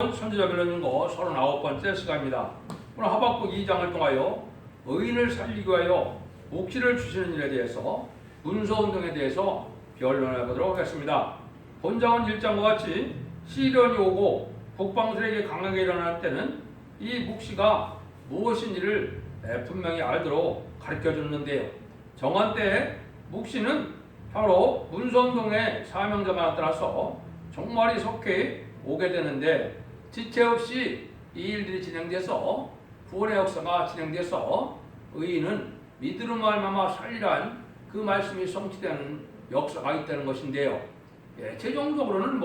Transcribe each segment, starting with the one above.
선지자별로 읽는 거 39번째 시간입니다. 오늘 하박국 2장을 통하여 의인을 살리기 위하여 묵시를 주시는 일에 대해서 문서운동에 대해서 변론해 보도록 하겠습니다. 본장은 1장과 같이 시련이 오고 북방들에게 강하게 일어날 때는 이 묵시가 무엇인지를 분명히 알도록 가르쳐 주는데요. 정한 때에 묵시는 바로 문서운동의 사명자가 나타나서 종말이 속해 오게 되는데 지체 없이 이 일들이 진행돼서 구원의 역사가 진행돼서 의인은 믿음으로 말미암아 살리란 그 말씀이 성취되는 역사가 있다는 것인데요. 최종적으로는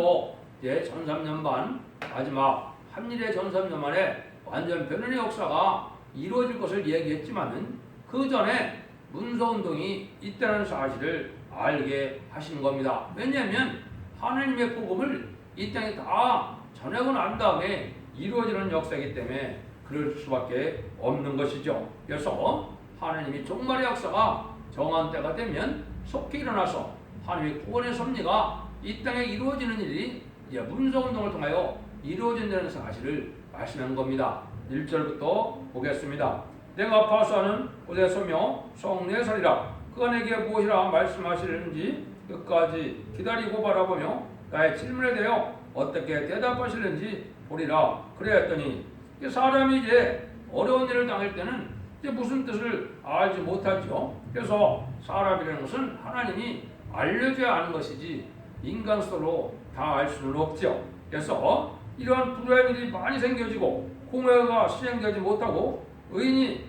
전3년 마지막 한일의 전3년 만에 완전 변론의 역사가 이루어질 것을 얘기했지만은 그 전에 문서운동이 있다는 사실을 알게 하신 겁니다. 왜냐하면 하나님의 복음을 이 땅에 다 전하고 난 다음에 이루어지는 역사이기 때문에 그럴 수밖에 없는 것이죠. 그래서 하나님이 종말의 역사가 정한 때가 되면 속히 일어나서 하나님의 구원의 섭리가 이 땅에 이루어지는 일이 이제 문서운동을 통하여 이루어진다는 사실을 말씀한 겁니다. 1절부터 보겠습니다. 내가 파수하는 고대 소며 성내 살리라. 그가 내게 무엇이라 말씀하시는지 끝까지 기다리고 바라보며 나의 질문에 대하여 어떻게 대답하시는지 보리라. 그래 했더니 사람이 이제 어려운 일을 당할 때는 이제 무슨 뜻을 알지 못하죠. 그래서 사람이라는 것은 하나님이 알려줘야 하는 것이지 인간 스스로 다 알 수는 없죠. 그래서 이러한 불의한 일이 많이 생겨지고 공회가 시행되지 못하고 의인이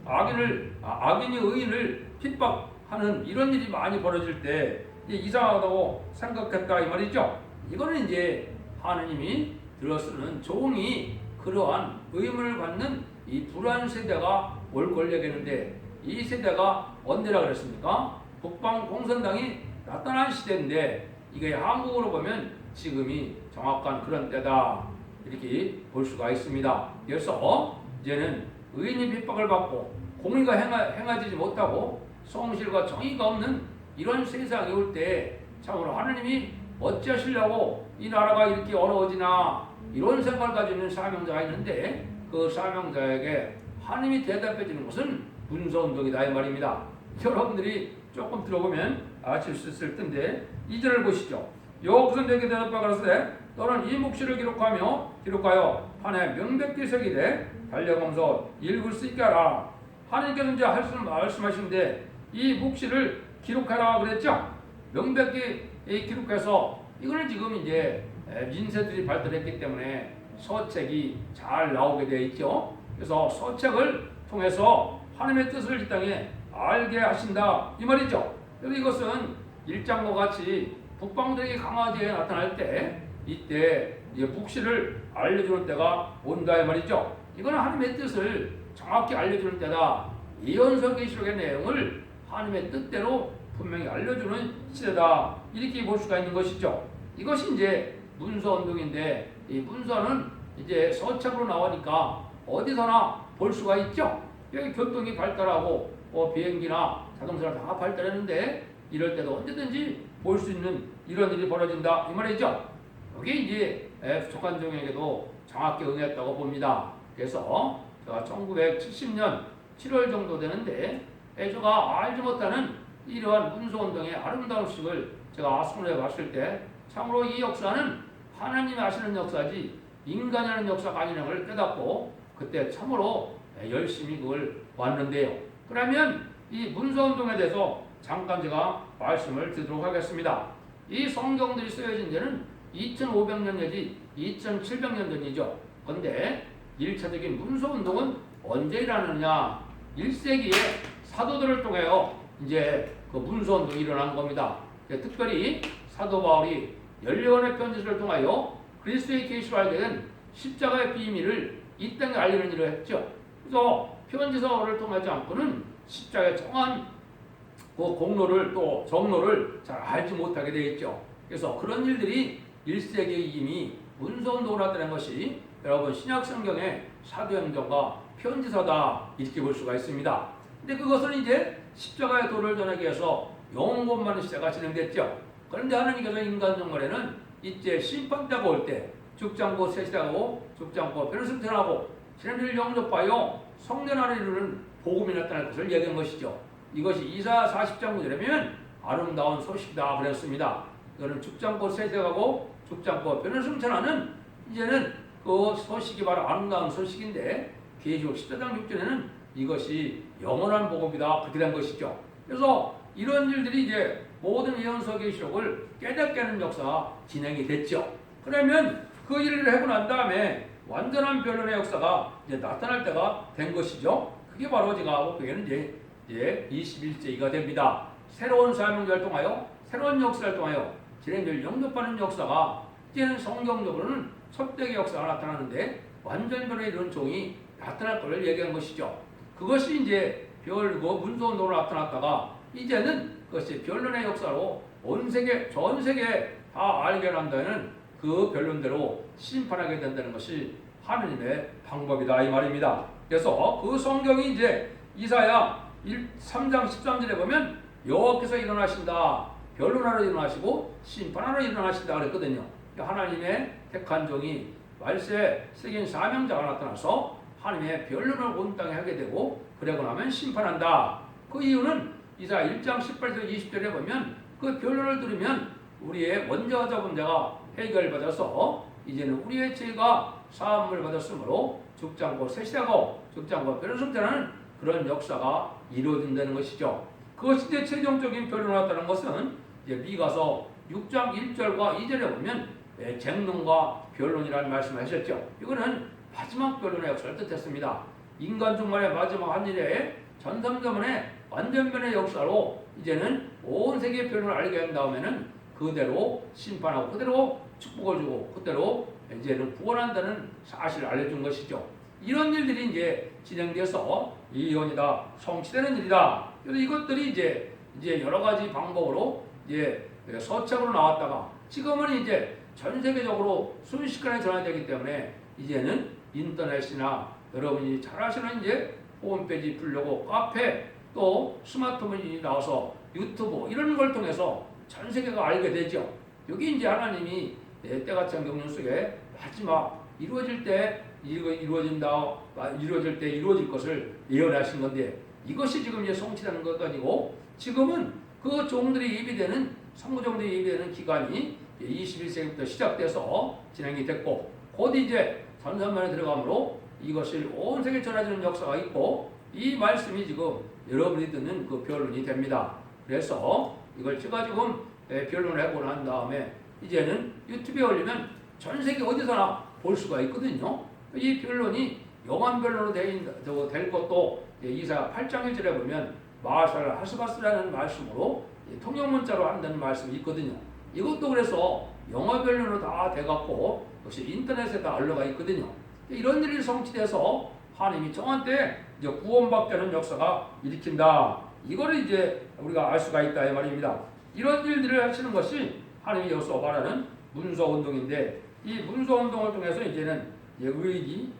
악인이 의인을 핍박하는 이런 일이 많이 벌어질 때 이상하다고 생각했다 이 말이죠. 이거는 이제 하나님이 들어쓰는 종이 그러한 의문을 갖는 이 불안 세대가 올 걸려겠는데 이 세대가 언제라 그랬습니까? 북방 공산당이 나타난 시대인데 이게 한국으로 보면 지금이 정확한 그런 때다 이렇게 볼 수가 있습니다. 그래서 이제는 의인이 핍박을 받고 공의가 행하지 못하고 성실과 정의가 없는 이런 세상이 올 때 참으로 하나님이 어찌하시려고 이 나라가 이렇게 어려워지나 이런 생각을 가지고 있는 사명자가 있는데 그 사명자에게 하나님이 대답해 주는 것은 문서운동이다 이 말입니다. 여러분들이 조금 들어보면 아실 수 있을 텐데 2절을 보시죠. 여호와께서 내게 대답하여 가라사대 너는 이 묵시를 기록하여 판에 명백히 새기되 달려가면서 읽을 수 있게 하라. 하나님께서 이제 말씀하시는데 이 묵시를 기록하라 그랬죠. 명백히 기록해서 이거는 지금 이제 인쇄들이 발달했기 때문에 서책이 잘 나오게 되어 있죠. 그래서 서책을 통해서 하나님의 뜻을 이 땅에 알게 하신다 이 말이죠. 그래서 이것은 일장과 같이 북방들에게 강화되어 나타날 때 이때 묵시를 알려주는 때가 온다 이 말이죠. 이거는 하나님의 뜻을 정확히 알려주는 때다. 예언서 계시록의 내용을 하나님의 뜻대로 분명히 알려주는 시대다 이렇게 볼 수가 있는 것이죠. 이것이 이제 문서운동인데 이 문서는 이제 서책으로 나오니까 어디서나 볼 수가 있죠. 여기 교통이 발달하고 비행기나 자동차가 다 발달했는데 이럴 때도 언제든지 볼 수 있는 이런 일이 벌어진다 이 말이죠. 여기 이제 북한종에게도 정확히 응했다고 봅니다. 그래서 제가 1970년 7월 정도 되는데 제가 알지 못하는 이러한 문서운동의 아름다운 식을 제가 아스문에 봤을 때 참으로 이 역사는 하나님이 하시는 역사지 인간이 하는 역사가 아니라는 걸 깨닫고 그때 참으로 열심히 그걸 봤는데요. 그러면 이 문서운동에 대해서 잠깐 제가 말씀을 드리도록 하겠습니다. 이 성경들이 쓰여진 데는 2500년 내지 2700년 전이죠. 그런데 1차적인 문서운동은 언제 일어나느냐? 1세기에 사도들을 통해서 이제 그 문서운동이 일어난 겁니다. 특별히 사도 바울이 14권의 편지를 통하여 그리스도의 계시로 알게 된 십자가의 비밀을 이 땅에 알리는 일을 했죠. 그래서 편지서를 통하지 않고는 십자가의 정한 그 공로를 또 정로를 잘 알지 못하게 되어 있죠. 그래서 그런 일들이 1세기에 이미 문서운동을 하다는 것이 여러분 신약성경의 사도행전과 편지서다 이렇게 볼 수가 있습니다. 근데 그것은 이제 십자가의 도를 전하기 위해서 영원권만의 시대가 진행됐죠. 그런데 하나님께서 인간 정말에는 이제 심판때가 올 때 죽장고 셋이라고 죽장고 변승천하고 지난주를 영접하여 성년하를 이루는 복음이 나타날 것을 얘기한 것이죠. 이것이 이사 40장 9절이면 아름다운 소식이다 그랬습니다. 이거는 죽장고 셋이라고 죽장고 변승천하는 이제는 그 소식이 바로 아름다운 소식인데 계시록 14장 6절에는 이것이 영원한 복음이다 그렇게 된 것이죠. 그래서 이런 일들이 이제 모든 예언서 계시록을 깨닫게 하는 역사가 진행이 됐죠. 그러면 그 일을 하고 난 다음에 완전한 변론의 역사가 이제 나타날 때가 된 것이죠. 그게 바로 제가 보기에는 이제 21세기가 됩니다. 새로운 사명자를 통하여 새로운 역사를 통하여 진행될 영접하는 역사가 이제는 성경적으로는 섭대의 역사가 나타나는데 완전 변론의 이런 종이 나타날 것을 얘기한 것이죠. 그것이 이제 별고 문서운동으로 나타났다가 이제는 그것이 변론의 역사로 온 세계 전 세계 다 알게 한다는 그 변론대로 심판하게 된다는 것이 하느님의 방법이다 이 말입니다. 그래서 그 성경이 이제 이사야 3장 13절에 보면 여호와께서 일어나신다. 변론하러 일어나시고 심판하러 일어나신다 그랬거든요. 하나님의 택한 종이 말세 세계인 사명자가 나타나서 하나님의 변론을 온 땅에 하게 되고 그러고 나면 심판한다. 그 이유는 이사야 1장 18절 20절에 보면 그 변론을 들으면 우리의 원자와 자본자가 해결받아서 이제는 우리의 죄가 사함을 받았으므로 죽장고 셋이라고 죽장고 변론승자라는 그런 역사가 이루어진다는 것이죠. 그것이 이제 최종적인 변론을 왔다는 것은 이제 미가서 6장 1절과 2절에 보면 쟁론과 변론이라는 말씀을 하셨죠. 이거는 마지막 변론의 역사를 뜻했습니다. 인간 중간의 마지막 한 일에 전성전문의 완전변의 역사로 이제는 온 세계 변론을 알게 한 다음에는 그대로 심판하고 그대로 축복을 주고 그대로 이제는 구원한다는 사실을 알려준 것이죠. 이런 일들이 이제 진행돼서 이 예언이 다 성취되는 일이다. 그래서 이것들이 이제 여러 가지 방법으로 이제 서책으로 나왔다가 지금은 이제 전 세계적으로 순식간에 전환되기 때문에 이제는 인터넷이나 여러분이 잘 아시는 이제 홈페이지 블로그, 카페 또 스마트폰이 나와서 유튜브 이런 걸 통해서 전 세계가 알게 되죠. 여기 이제 하나님이 때가 찬 경륜 속에 마지막 이루어질 때 이루어질 때 이루어질 것을 예언하신 건데 이것이 지금 이제 성취되는 것 가지고 지금은 그 종들이 예비되는 성부종들이 예비되는 기간이 21세기부터 시작돼서 진행이 됐고 곧 이제 전산만에 들어가므로 이것을 온 세계에 전해지는 역사가 있고 이 말씀이 지금 여러분이 듣는 그 변론이 됩니다. 그래서 이걸 제가 지금 변론을 해보고 난 다음에 이제는 유튜브에 올리면 전 세계 어디서나 볼 수가 있거든요. 이 변론이 영원 변론으로 될 것도 이사야 8장 1절에 보면 마샬 하스바스라는 말씀으로 통역문자로 한다는 말씀이 있거든요. 이것도 그래서 영어 변론으로 다 돼갖고 역시 인터넷에 다 올라가 있거든요. 이런 일이 성취돼서 하나님이 정한 때 이제 구원받게 역사가 일으킨다. 이거를 이제 우리가 알 수가 있다 이 말입니다. 이런 일들을 하시는 것이 하나님이 여기서 말하는 문서운동인데 이 문서운동을 통해서 이제는 의인이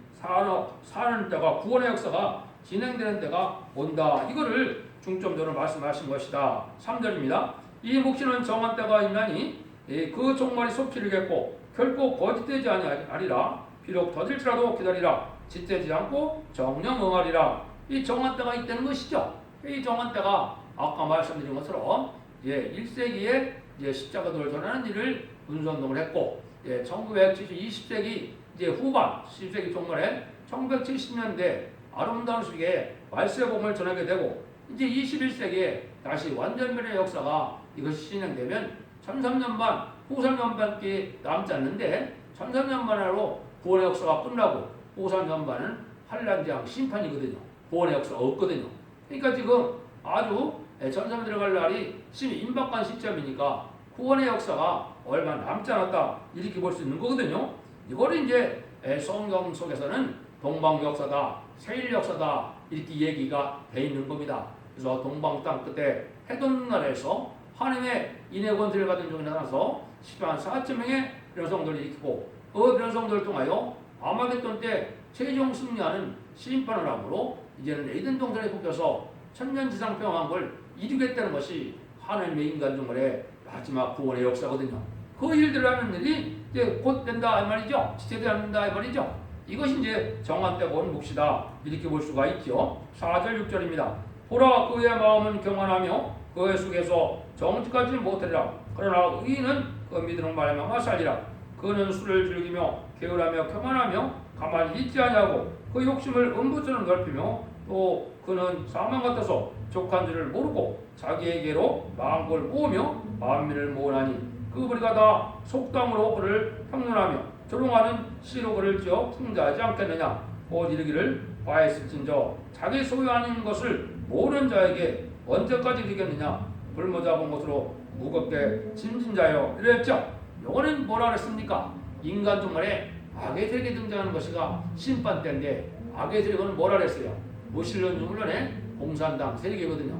사는 때가 구원의 역사가 진행되는 때가 온다. 이거를 중점적으로 말씀하신 것이다. 3절입니다. 이 묵시는 정한 때가 있나니 그 종말이 속히르겠고 결코 거짓되지 아니하리라. 비록 더딜지라도 기다리라. 짓되지 않고 정령 응하리라. 이 정한 때가 있다는 것이죠. 이 정한 때가 아까 말씀드린 것처럼 1세기에 십자가도를 전하는 일을 문서운동을 했고 20세기 후반 10세기 종말에 1970년대 아름다운 시기에 말세복음을 전하게 되고 이제 21세기에 다시 완전변의 역사가 이것이 진행되면 1003년반 후 3년반께 남지 않는데 1003년반으로 구원의 역사가 끝나고 후 3년반은 환란장 심판이거든요. 구원의 역사가 없거든요. 그러니까 지금 아주 전선 들어갈 날이 심히 임박한 시점이니까 구원의 역사가 얼마 남지 않았다 이렇게 볼 수 있는 거거든요. 이거를 이제 성경 속에서는 동방 역사다, 세일 역사다 이렇게 얘기가 돼 있는 겁니다. 그래서 동방 땅 끝에 해돋는 날에서 하나님의 인의 권세를 받은 종이 나타나서 10만 4천 명의 변성들이 있고 그 변성들을 통하여 아마겟돈 때 최종 승리하는 심판을 함으로 이제는 에덴 동산에 뽑혀서 천년지상 평안을 이루겠다는 것이 하나님의 인간 중간의 마지막 구원의 역사거든요. 그 일들을 하는 일이 이제 곧 된다 이 말이죠. 지체되지 않는다 이 말이죠. 이것이 이제 정한 때가 온 몫이다 이렇게 볼 수가 있죠. 4절 6절입니다. 보라 그의 마음은 경건하며 그의 속에서 정직하지 못하리라. 그러나 의인은 그 믿음으로 말미암아 살리라. 그는 술을 즐기며 게으르며 교만하며 가만히 있지 아니하고 그 욕심을 음부처럼 넓히며 또 그는 사망 같아서 족한 줄을 모르고 자기에게로 망골 모으며 만민을 모으나니 그 무리가 다 속담으로 그를 평론하며 조롱하는 시로 그를 지어 풍자하지 않겠느냐. 곧 이르기를 바했을진저 자기 소유하는 것을 모르는 자에게 언제까지 이르겠느냐. 불모잡은 것으로 무겁게 짐진 자여 이랬죠. 요거는 뭐라 그랬습니까? 인간 중간에 악의 세력이 등장하는 것이가 심판 때인데 악의 세력은 뭐라 그랬어요? 무신론 유물론의 공산당 세력이거든요.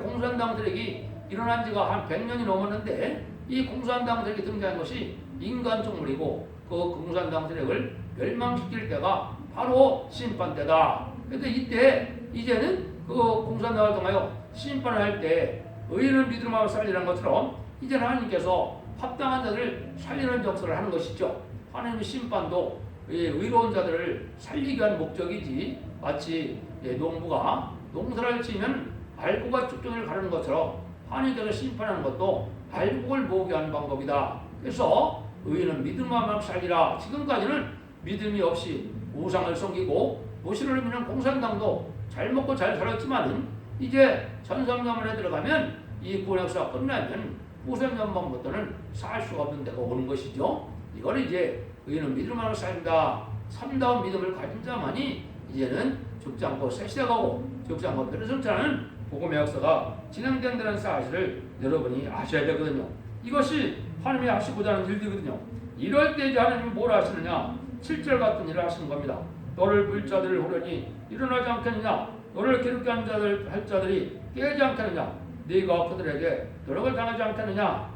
공산당 세력이 일어난 지가 한 100년이 넘었는데 이 공산당 세력이 등장한 것이 인간 종물이고 그 공산당 세력을 멸망시킬 때가 바로 심판 때다. 그런데 이때 이제는 그 공산당을 통하여 심판을 할 때 의인을 믿음으로 살리라는 것처럼 이제는 하나님께서 합당한 자들을 살리는 역사를 하는 것이죠. 하나님의 심판도 의로운 자들을 살리기 위한 목적이지 마치 농부가 농사를 지으면 알곡과 쭉정이를 가르는 것처럼 하나님께서 심판하는 것도 알곡을 모으게 하는 방법이다. 그래서 의인은 믿음만 살리라. 지금까지는 믿음이 없이 우상을 섬기고 무신을 믿는 공산당도 잘 먹고 잘 살았지만은 이제 천상천문에 들어가면 이 구원 역사가 끝나면 후생전반부터는 살 수가 없는 데가 오는 것이죠. 이걸 이제 의인은 믿음으로 살린다. 참다운 믿음을 가진 자만이 이제는 죽지 않고 새시대가고 죽지 않고 변화성찰하는 복음의 역사가 진행된다는 사실을 여러분이 아셔야 되거든요. 이것이 하나님이 하시고자 하는 일들이거든요. 이럴 때 이제 하나님이 뭘 하시느냐? 7절 같은 일을 하시는 겁니다. 너를 불 자들을 호련히 일어나지 않겠느냐? 너를 괴롭게 하는 자들 할 자들이 깨지 않겠느냐? 네가 그들에게 노력을 당하지 않겠느냐?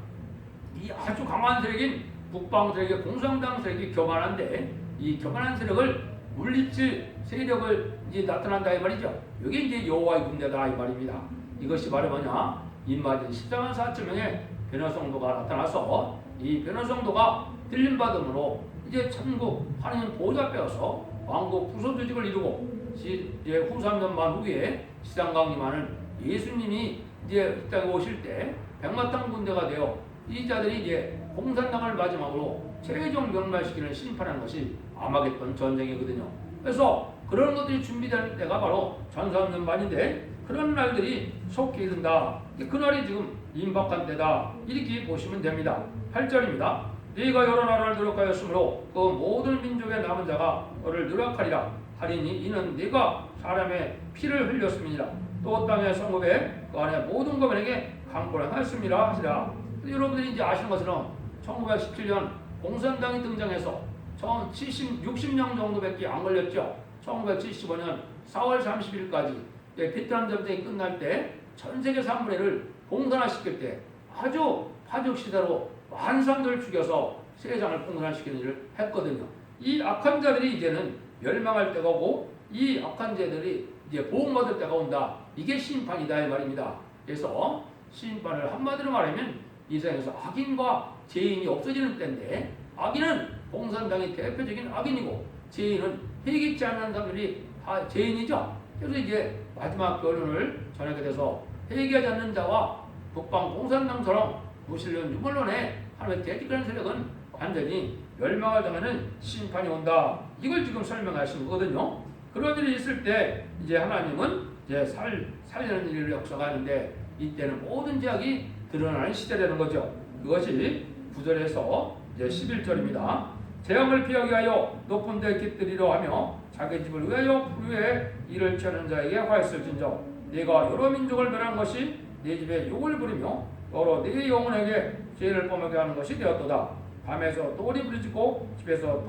이 아주 강한 세력인 북방 세력의 공산당 세력이 교만한데 이 교만한 세력을 물리칠 세력을 이제 나타난다 이 말이죠. 이게 이제 여호와의 군대다 이 말입니다. 이것이 바로 뭐냐? 인마진 14만 4천 명의 변화성도가 나타나서 이 변화성도가 들림받음으로 이제 천국 하나님 보좌 빼어서 왕국 부서 조직을 이루고 이제 후 3년만 후에 시장 강림하는 예수님이 이제 이 땅에 오실 때 백마땅 군대가 되어 이 자들이 이제 공산당을 마지막으로 최종 멸망시키는 심판하는 것이 아마겟돈 전쟁이거든요. 그래서 그런 것들이 준비되는 때가 바로 전삼년반인데 그런 날들이 속히 이른다. 그날이 지금 임박한 때다. 이렇게 보시면 됩니다. 8절입니다. 네가 여러 나라를 누락하였으므로 그 모든 민족의 남은 자가 너를 누락하리라 하리니 이는 네가 사람의 피를 흘렸음이니라. 또 땅의 성읍에 그 안에 모든 것에게 강포를 하였음이라 하시라. 여러분들이 이제 아시는 것처럼 1917년 공산당이 등장해서 60년 정도밖에 안 걸렸죠. 1975년 4월 30일까지 베트남 전쟁이 끝날 때 전 세계 3분의 1을 공산화시킬 때 아주 파죽 시대로 많은 사람들을 죽여서 세상을 공산화시키는 일을 했거든요. 이 악한 자들이 이제는 멸망할 때가 오고 이 악한 자들이 이제 보호받을 때가 온다. 이게 심판이다 이 말입니다. 그래서 심판을 한마디로 말하면 이 세상에서 악인과 죄인이 없어지는 때인데 악인은 공산당의 대표적인 악인이고 죄인은 회개치 않는 사람들이 다 죄인이죠. 그래서 이제 마지막 결론을 전하게 돼서 회개하지 않는 자와 북방 공산당처럼 무신론 유물론에 하나님의 대직하는 세력은 완전히 멸망을 당하는 심판이 온다. 이걸 지금 설명하신 거거든요. 그런 일이 있을 때 이제 하나님은 이제 살리는 일을 역사하는데 이때는 모든 죄악이 드러나는 시대라는 거죠. 그것이 9절에서 이제 11절입니다. 재앙을 피하기 위하여 높은 데 깃들이려 하며 자기 집을 위하여 불의에 일을 취하는 자에게 화했을진저 네가 여러 민족을 멸한 것이 네 집에 욕을 부리며 여러 네 영혼에게 죄를 범하게 하는 것이 되었도다. 밤에서 돌이 부르짖고 집에서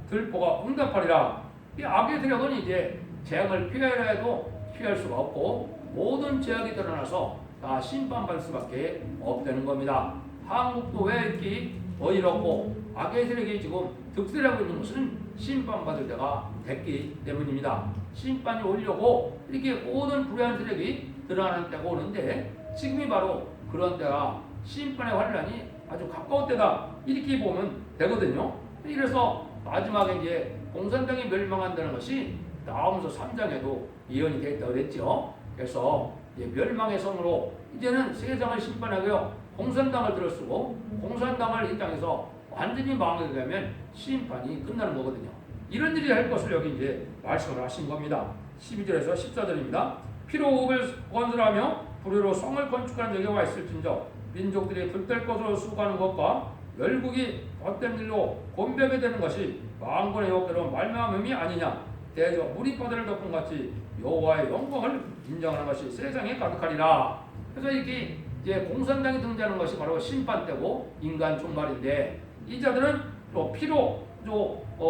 들보가 응답하리라. 이 악의 세력은 이제 재앙을 피하려 해도 피할 수가 없고 모든 죄악이 드러나서 다 심판받을 수밖에 없다는 겁니다. 한국도 왜 이렇게 어이없고 악의 세력이 지금 득세하고 있는 것은 심판받을 때가 됐기 때문입니다. 심판이 오려고 이렇게 모든 불의한 세력이 드러나는 때가 오는데 지금이 바로 그런 때가 심판의 환란이 아주 가까운 때다. 이렇게 보면 되거든요. 이래서 마지막에 이제 공산당이 멸망한다는 것이 나오면서 3장에도 예언이 되었다고 그랬죠. 그래서 이제 멸망의 성으로 이제는 세상을 심판하고요. 공산당을 들어쓰고 공산당을 이 땅에서 완전히 망하게 되면 심판이 끝나는 거거든요. 이런 일이 할 것을 여기 이제 말씀을 하신 겁니다. 12절에서 14절입니다. 피로 옥을 건설하며 불의로 성을 건축하는 적이 와 있을진저 민족들이 들뜰 것으로 수고하는 것과 열국이 헛된 일로 곤벽이 되는 것이 만군의 여호와께로 말미암음이 아니냐. 대저 물이 바다를 덮은 같이 여호와의 영광을 인정하는 것이 세상에 가득하리라. 그래서 이렇게 이제 공산당이 등장하는 것이 바로 심판 때고 인간 종말인데 이 자들은 또 피로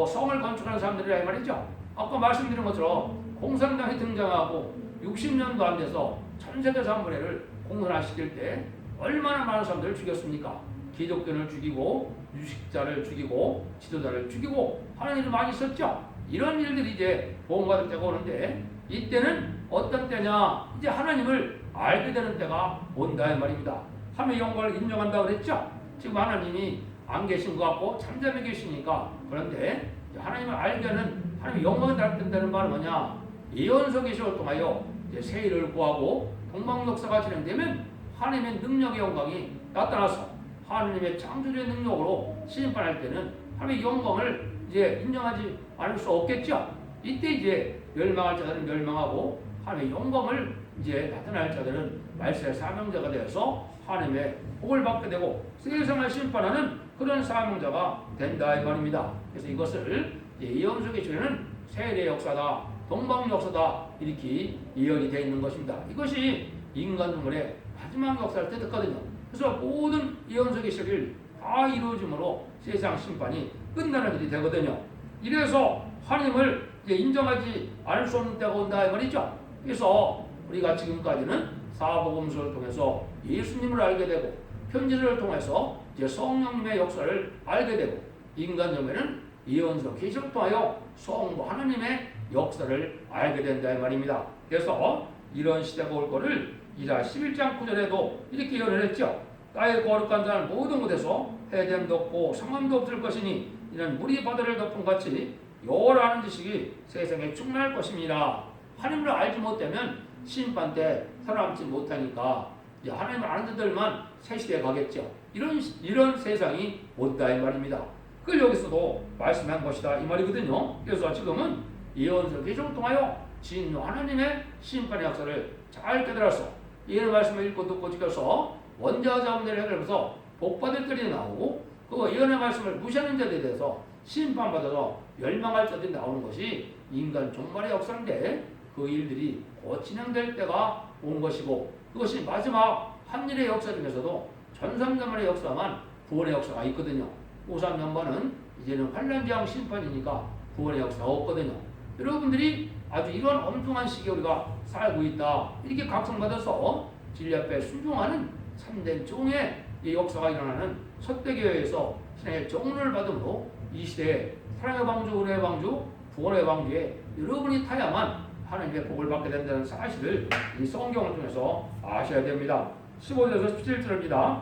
성을 건축하는 사람들이라 이 말이죠. 아까 말씀드린 것처럼 공산당이 등장하고 60년도 안 돼서 천세대 사무례를 공산화시킬 때 얼마나 많은 사람들을 죽였습니까? 기독교를 죽이고 유식자를 죽이고 지도자를 죽이고 하는 일이 많이 있었죠. 이런 일들이 이제 보험받을 때가 오는데 이때는 어떤 때냐? 이제 하나님을 알게 되는 때가 온다 이 말입니다. 하나님의 영광을 인정한다고 그랬죠. 지금 하나님이 안 계신 것 같고 잠잠해 계시니까 그런데 하나님을 알게 하는 하나님의 영광을 나타낸다는 말은 뭐냐? 예언서 계시를 통하여 이제 세일을 구하고 동방역사가 진행되면 하나님의 능력의 영광이 나타나서 하나님의 창조주의 능력으로 심판할 때는 하나님의 영광을 이제 인정하지 않을 수 없겠죠. 이때 이제 멸망할 자들은 멸망하고 하나님의 영광을 이제 나타날 자들은 말세의 사명자가 되어서 하나님의 복을 받게 되고 세상을 심판하는 그런 사명자가 된다 이 말입니다. 그래서 이것을 예언 속에 주는 세례 역사다, 동방 역사다 이렇게 예언이 되어 있는 것입니다. 이것이 인간 눈물의 마지막 역사를 뜻했거든요. 그래서 모든 예언 속의 시를 다 이루어짐으로 세상 심판이 끝나는 일이 되거든요. 이래서 하나님을 인정하지 않을 수 없는 때가 온다 이 말이죠. 그래서 우리가 지금까지는 사복음서를 통해서 예수님을 알게 되고 편지를 통해서 이제 성령님의 역사를 알게 되고 인간적에는 예언서 계시를 통하여 성부 하나님의 역사를 알게 된다 이 말입니다. 그래서 이런 시대가 올 거를 이사 11장 9절에도 이렇게 예언을 했죠. 땅에 거룩한 자는 모든 곳에서 해됨도 없고 상함도 없을 것이니 이는 물이 바다를 덮은 같이 여호와라는 지식이 세상에 충만할 것입니다. 하나님을 알지 못하면 심판 때 살아남지 못하니까 하나님을 아는 자들만 새 시대에 가겠죠. 이런 세상이 온다 이 말입니다. 그걸 여기서도 말씀한 것이다 이 말이거든요. 그래서 지금은 예언서 계시를 통하여 진노 하나님의 심판의 역사를 잘 깨달아서 예언 말씀을 읽고 듣고 지켜서 원자와 자문을 해결해서 복받을 들이 나오고 그 예언의 말씀을 무시하는 자들에 대해서 심판받아서 멸망할 자들이 나오는 것이 인간 종말의 역사인데 그 일들이 곧 진행될 때가 온 것이고 그것이 마지막 한일의 역사 중에서도 전삼년만의 역사만 구원의 역사가 있거든요. 오삼년만은 이제는 환란지향 심판이니까 구원의 역사가 없거든요. 여러분들이 아주 이런 엉뚱한 시기에 우리가 살고 있다 이렇게 각성받아서 진리 앞에 순종하는 참된 종의 역사가 일어나는 첫대교회에서 신앙의 정론을 받음으로 이 시대에 사랑의 방주, 은혜의 방주, 구원의 방주에 여러분이 타야만 하나님의 복을 받게 된다는 사실을 이 성경을 통해서 아셔야 됩니다. 15절에서 17절입니다.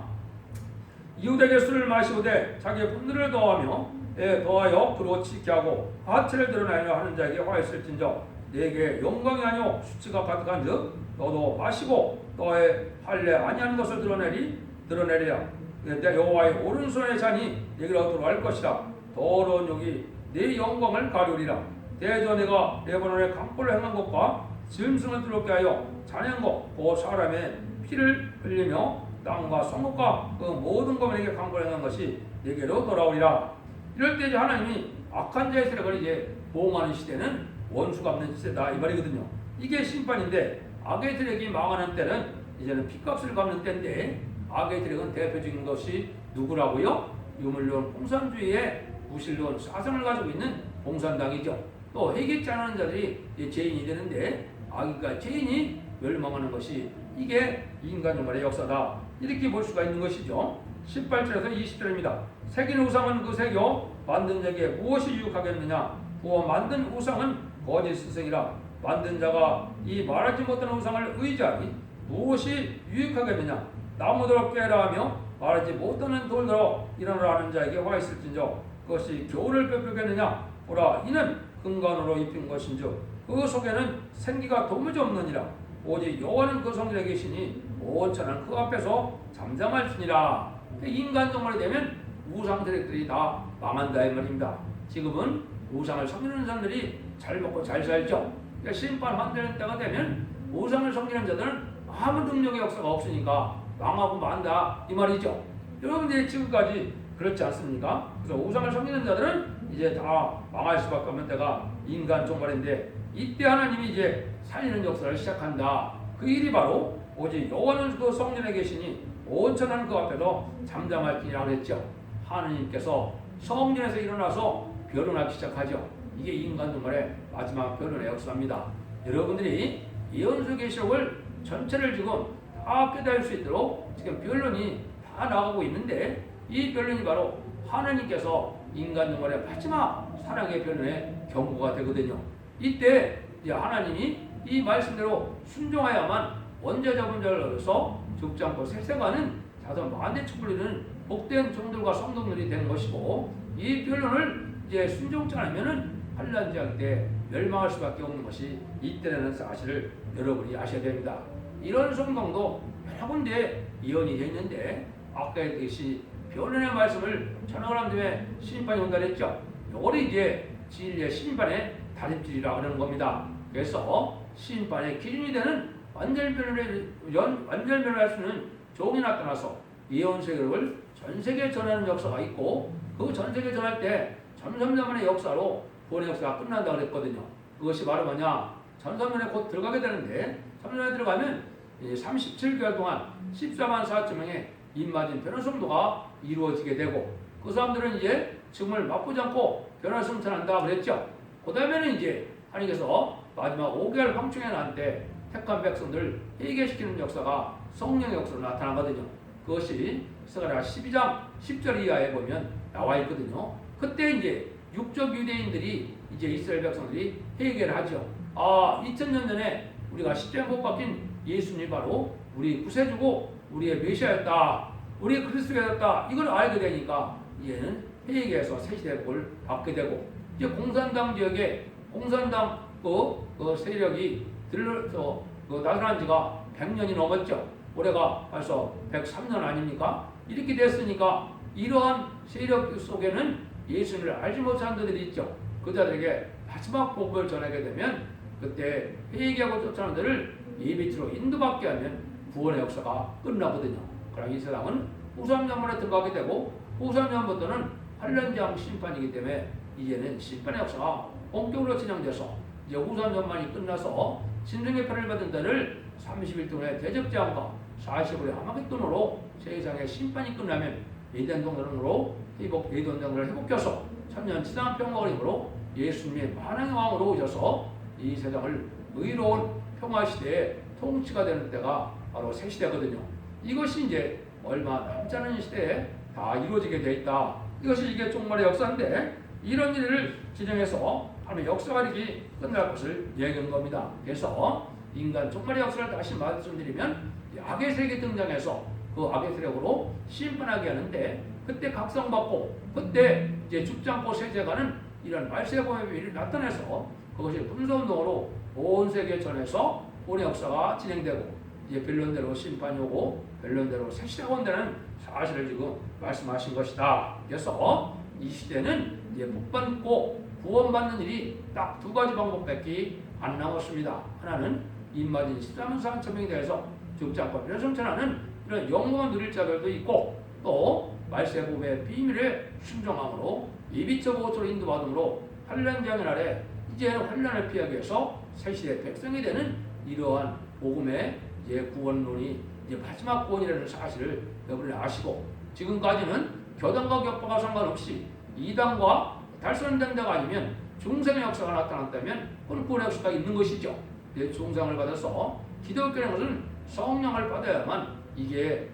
이웃에게 술을 마시오되 자기의 분노를 더하여 그로 지게 하고 하체를 드러내려 하는 자에게 화했을진저 내게 영광이 아니오 수치가 가득한즉 너도 마시고 너의 할례 아니하는 것을 드러내리라. 내 여호와의 오른손의 잔이 내게로 들어갈 것이라. 더러운 욕이 내 영광을 가리우리라. 대저 내가 레바논에 강포를 행한 것과 짐승을 들었게 하여 잔한 것 그 사람의 피를 흘리며 땅과 성읍과 그 모든 것에게 강포를 행한 것이 내게로 돌아오리라. 이럴 때 이제 하나님이 악한 자의 세력을 이제 보응하는 시대는 원수가 없는 시대다 이 말이거든요. 이게 심판인데 악의 세력이 망하는 때는 이제는 핏값을 갚는 때인데 악의 세력은 대표적인 것이 누구라고요? 유물론 공산주의의 무신론 사상을 가지고 있는 공산당이죠. 또 회개치 않은 자들이 죄인이 되는데 악이니까 죄인이 멸망하는 것이 이게 인간 종말의 역사다 이렇게 볼 수가 있는 것이죠. 18절에서 20절입니다. 새긴 우상은 그 새겨 만든 자에게 무엇이 유익하겠느냐? 그와 만든 우상은 거짓 스승이라. 만든 자가 이 말하지 못하는 우상을 의지하니 무엇이 유익하겠느냐? 나무더럽게 해라 하며 말하지 못하는 돌들어 일어나라 하는 자에게 화 있을진저 그것이 겨울을 뼈뼈겠느냐 보라 이는 근간으로 입힌 것인즉 그 속에는 생기가 도무지 없느니라 오직 여호와는 그 성전에 계시니 온천한 그 앞에서 잠잠할지니라. 인간 정말이 되면 우상 세력들이 다 망한다 이 말입니다. 지금은 우상을 섬기는 사람들이 잘 먹고 잘 살죠. 그러니까 심판 환대는 때가 되면 우상을 섬기는 자들은 아무 능력의 역사가 없으니까 망하고 만다 이 말이죠. 여러분들이 지금까지 그렇지 않습니까? 그래서 우상을 섬기는 자들은 이제 다 망할 수밖에 없는 때가 인간 종말인데 이때 하나님이 이제 살리는 역사를 시작한다. 그 일이 바로 오직 여호와는 그 성전에 계시니 온천한 그 앞에서 잠잠할지니라고 했죠. 하느님께서 성전에서 일어나서 변론하기 시작하죠. 이게 인간 종말의 마지막 변론의 역사입니다. 여러분들이 예언서 계시록을 전체를 지금 다 깨달을 수 있도록 지금 변론이 다 나가고 있는데 이 변론이 바로 하느님께서 인간 종말의 마지막 사랑의 변론의 경고가 되거든요. 이때 이제 하나님이 이 말씀대로 순종하야만 원죄 잡은 자를 얻어서 죽지 않고 세세가는 자손 만대축 불리는 복된 종들과 성도들이 되는 것이고 이 변론을 이제 순종치 않으면은 환난 지할 때 멸망할 수밖에 없는 것이 이때라는 사실을 여러분이 아셔야 됩니다. 이런 성경도 여러 군데 예언이 되어 있는데 아까 했듯이 변론의 말씀을 전하고 난 다음에 심판이 온다 했죠. 이걸 이제 진리의 심판의 다림질이라고 하는 겁니다. 그래서 심판의 기준이 되는 완전 변론을 할 수 있는 종이 나타나서 예언 세계를 전 세계에 전하는 역사가 있고 그 전 세계에 전할 때 전섬전만의 역사로 구원의 역사가 끝난다고 그랬거든요. 그것이 바로 뭐냐? 전섬전에 곧 들어가게 되는데 전섬전에 들어가면 37개월 동안 14만 4천 명의 입맞은 변화 성도가 이루어지게 되고 그 사람들은 이제 죽음을 맛보지 않고 변화 승천한다 그랬죠. 그 다음에는 이제 하나님께서 마지막 5개월 황충에 난 때 택한 백성들 회개시키는 역사가 성령의 역사로 나타나거든요. 그것이 스가랴 12장 10절 이하에 보면 나와 있거든요. 그때 이제 육적 유대인들이 이제 이스라엘 백성들이 회개를 하죠. 2000년 전에 우리가 십자가에 못 박힌 예수님이 바로 우리 구세주고 우리의 메시아였다. 우리의 그리스도였다. 이걸 알게 되니까 이제는 회개해서 새시대 복을 받게 되고 이제 공산당 지역에 공산당 그 세력이 들어서 나타난 지가 100년이 넘었죠. 올해가 벌써 103년 아닙니까? 이렇게 됐으니까 이러한 세력 속에는 예수님을 알지 못한 자들이 있죠. 그 자들에게 마지막 복음을 전하게 되면 그때 회개하고 쫓아오는 자를 예비티로 인도받게 하면 구원의 역사가 끝나거든요. 그러나 이 세상은 후삼년만에 들어가게 되고 후삼년부터는 환란장 심판이기 때문에 이제는 심판의 역사가 본격으로 진행돼서 이제 후삼년만이 끝나서 진정의 판을 받은 자를 30일 동안의 대접장과 40일의 하마겟돈으로 세상의 심판이 끝나면 예전동으로 예전동을 회복해서 천년 지상한 평화를 힘으로 예수님의 만왕의 왕으로 오셔서 이 세상을 의로운 평화 시대에 통치가 되는 때가 바로 새 시대거든요. 이것이 이제 얼마 남지 않은 시대에 다 이루어지게 되어 있다. 이것이 이게 종말의 역사인데 이런 일을 진행해서 하나님의 역사가 이렇게 끝날 것을 얘기한 겁니다. 그래서 인간 종말의 역사를 다시 말씀드리면 악의 세력이 등장해서 그 악의 세력으로 심판하게 하는데 그때 각성받고 그때 이제 죽지 않고 세제가는 이런 말세범의 일이 나타나서 그것이 분서운동으로 온 세계에 전해서 구원의 역사가 진행되고 이제 변론대로 심판이 오고 변론대로 새 시대가 온다는 사실을 지금 말씀하신 것이다. 그래서 이 시대는 이제 복받고 구원받는 일이 딱 두 가지 방법밖에 안 남았습니다. 하나는 입맞은 13만 4천 명에 대해서 죽지 않고 변성천하는 이런 영광을 누릴 자들도 있고 또 말세복음의 비밀에 순종함으로 예비적 보호처로 인도받음으로 환란장의 날에 이제는 환란을 피하기 위해서 새시대 백성이 되는 이러한 복음의 이제 구원론이 이제 마지막 구원이라는 사실을 여러분이 아시고 지금까지는 교단과 격파가 상관없이 이단과 달선당자가 아니면 중생의 역사가 나타났다면 그건 구원의 역사가 있는 것이죠. 중생을 받아서 기독교라는 것은 성령을 받아야만 이게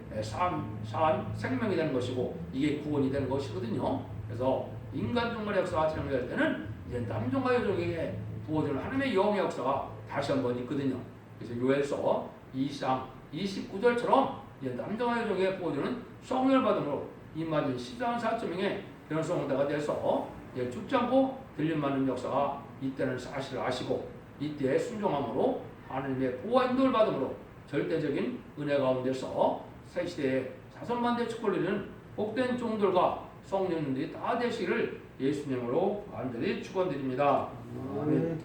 생명이 되는 것이고 이게 구원이 되는 것이거든요. 그래서 인간 종말의 역사가 진행될 때는 이제 남종과 여종에게 부어주는 하나님의 영의 역사가 다시 한번 있거든요. 그래서 요엘서 2장 29절처럼 이제 남종과 여종에게 부어주는 성령을 받음으로 임하신 14.4.0의 변성대가 돼서 죽지 않고 들림 받는 역사가 이때는 사실을 아시고 이때 순종함으로 하나님의 보호와 인도를 받음으로 절대적인 은혜 가운데서 새 시대에 자손만대 축복을 누리는 복된 종들과 성령님들이 다 되시기를 예수님으로 간절히 축원드립니다. 아멘.